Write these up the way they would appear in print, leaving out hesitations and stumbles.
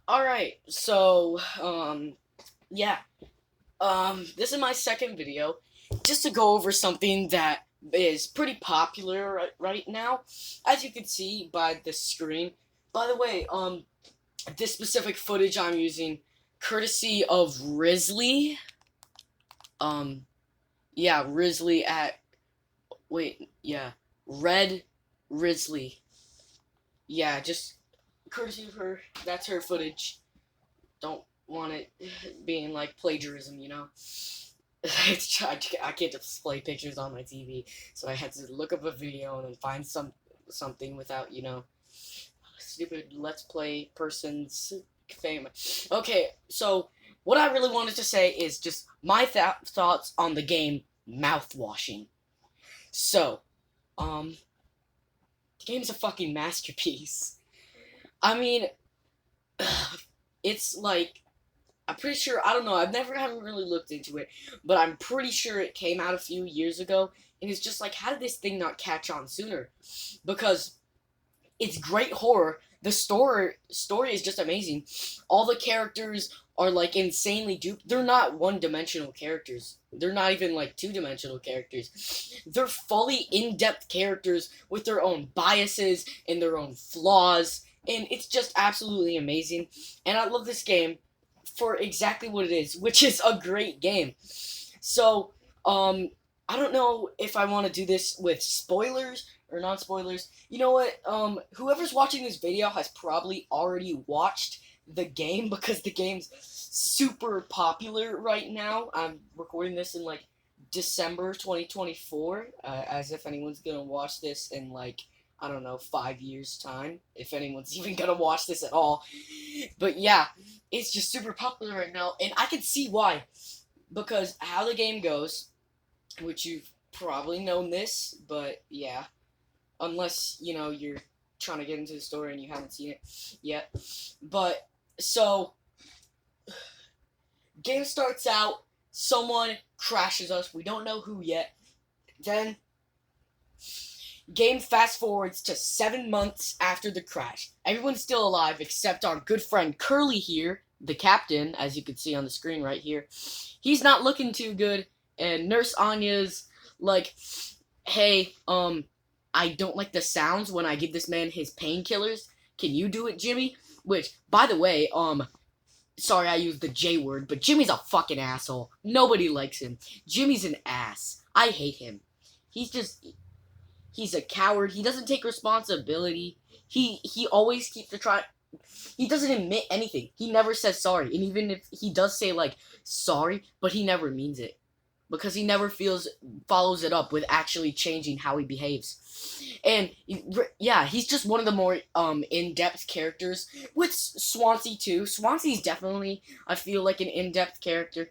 Alright, so, yeah. This is my second video, just to go over something that is pretty popular right now, as you can see by the screen. By the way, this specific footage I'm using, courtesy of Risley, um, yeah, Risley at, wait, yeah, Red Risley. Yeah, just courtesy of her, that's her footage. Don't want it being like plagiarism, you know? I can't display pictures on my TV, so I had to look up a video and then find something without, stupid Let's Play person's fame. Okay, so what I really wanted to say is just my thoughts on the game mouthwashing. So, um, the game's a fucking masterpiece. I mean, it's like I'm pretty sure, I don't know, haven't really looked into it, but I'm pretty sure it came out a few years ago, and it's just like, how did this thing not catch on sooner? Because it's great horror, the story is just amazing, all the characters are like insanely duped, they're not one-dimensional characters, they're not even like two-dimensional characters, they're fully in-depth characters with their own biases and their own flaws, and it's just absolutely amazing, and I love this game for exactly what it is, which is a great game. So, I don't know if I want to do this with spoilers or non spoilers. You know what? Whoever's watching this video has probably already watched the game because the game's super popular right now. I'm recording this in like December 2024, as if anyone's gonna watch this in like, I don't know, 5 years' time, if anyone's even gonna watch this at all. But yeah, it's just super popular right now, and I can see why. Because how the game goes, which you've probably known this, but yeah, unless, you're trying to get into the story and you haven't seen it yet. But, so, game starts out, someone crashes us, we don't know who yet. Then, game fast forwards to 7 months after the crash. Everyone's still alive except our good friend Curly here, the captain, as you can see on the screen right here. He's not looking too good, and Nurse Anya's like, hey, I don't like the sounds when I give this man his painkillers. Can you do it, Jimmy? Which, by the way, sorry I used the J word, but Jimmy's a fucking asshole. Nobody likes him. Jimmy's an ass. I hate him. He's just, he's a coward. He doesn't take responsibility. He always keeps to try. He doesn't admit anything. He never says sorry. And even if he does say like sorry, but he never means it because he never follows it up with actually changing how he behaves. And yeah, he's just one of the more in-depth characters. With Swansea too. Swansea's definitely, I feel like, an in-depth character.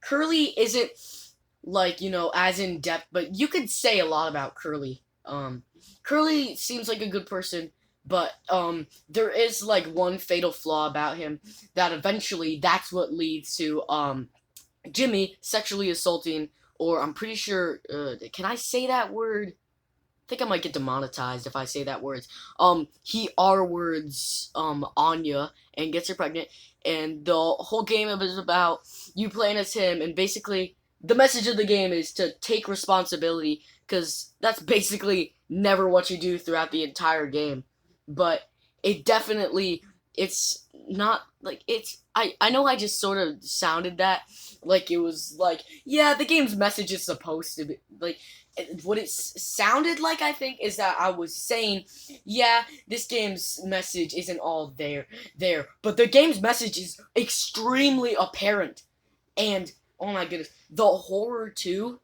Curly isn't like, as in depth, but you could say a lot about Curly. Curly seems like a good person, but there is like one fatal flaw about him that eventually that's what leads to Jimmy sexually assaulting, or I'm pretty sure, can I say that word? I think I might get demonetized if I say that word. He R words Anya and gets her pregnant, and the whole game is about you playing as him, and basically the message of the game is to take responsibility, because that's basically never what you do throughout the entire game. But it definitely, it's not like I know I just sort of sounded that like it was like, yeah, the game's message is supposed to be like, what it sounded like, I think, is that I was saying, yeah, this game's message isn't all there, but the game's message is extremely apparent. And oh my goodness, the horror too.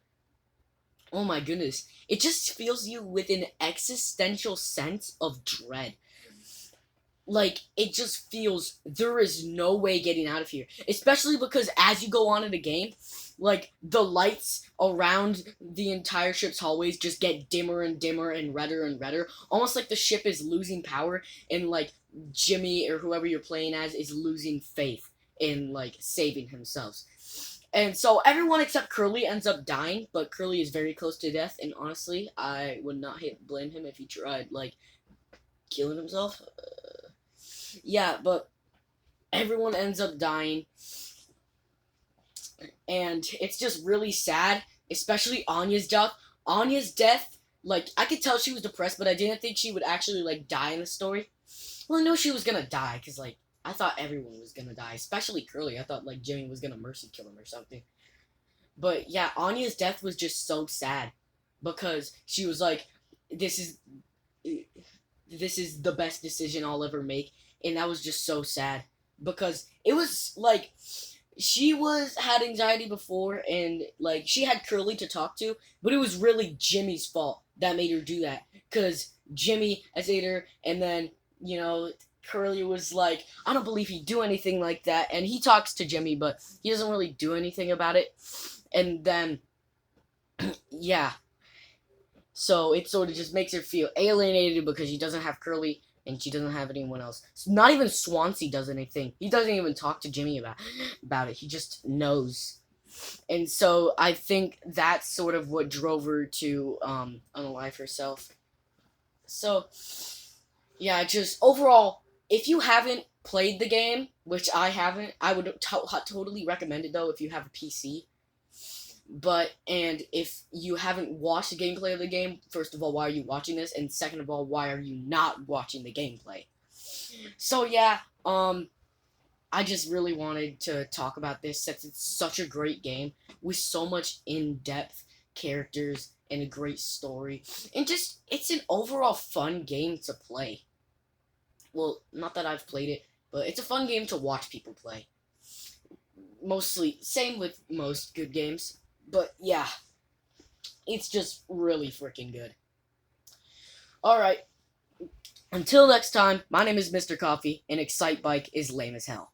Oh my goodness, it just fills you with an existential sense of dread. Like, it just feels there is no way getting out of here, especially because as you go on in the game, like, the lights around the entire ship's hallways just get dimmer and dimmer and redder, almost like the ship is losing power, and like Jimmy or whoever you're playing as is losing faith in like saving himself. And so everyone except Curly ends up dying, but Curly is very close to death, and honestly, I would not blame him if he tried like killing himself. Yeah, but everyone ends up dying, and it's just really sad, especially Anya's death. Anya's death, like, I could tell she was depressed, but I didn't think she would actually, like, die in the story. Well, I know she was gonna die, because, like, I thought everyone was gonna die, especially Curly. I thought, like, Jimmy was gonna mercy kill him or something. But, yeah, Anya's death was just so sad, because she was like, this is, this is the best decision I'll ever make, and that was just so sad, because it was, like, she had anxiety before, and like she had Curly to talk to, but it was really Jimmy's fault that made her do that. Cause Jimmy ate her, and then Curly was like, "I don't believe he'd do anything like that," and he talks to Jimmy, but he doesn't really do anything about it. And then, yeah, so it sort of just makes her feel alienated because she doesn't have Curly and she doesn't have anyone else. Not even Swansea does anything. He doesn't even talk to Jimmy about it. He just knows. And so I think that's sort of what drove her to unalive herself. So yeah, just overall, if you haven't played the game, which I haven't, I would totally recommend it though if you have a PC. And if you haven't watched the gameplay of the game, first of all, why are you watching this? And second of all, why are you not watching the gameplay? So yeah, I just really wanted to talk about this since it's such a great game with so much in-depth characters and a great story. And just, it's an overall fun game to play. Well, not that I've played it, but it's a fun game to watch people play. Mostly, same with most good games. But yeah, it's just really freaking good. Alright, until next time, my name is Mr. Coffee, and Excite Bike is lame as hell.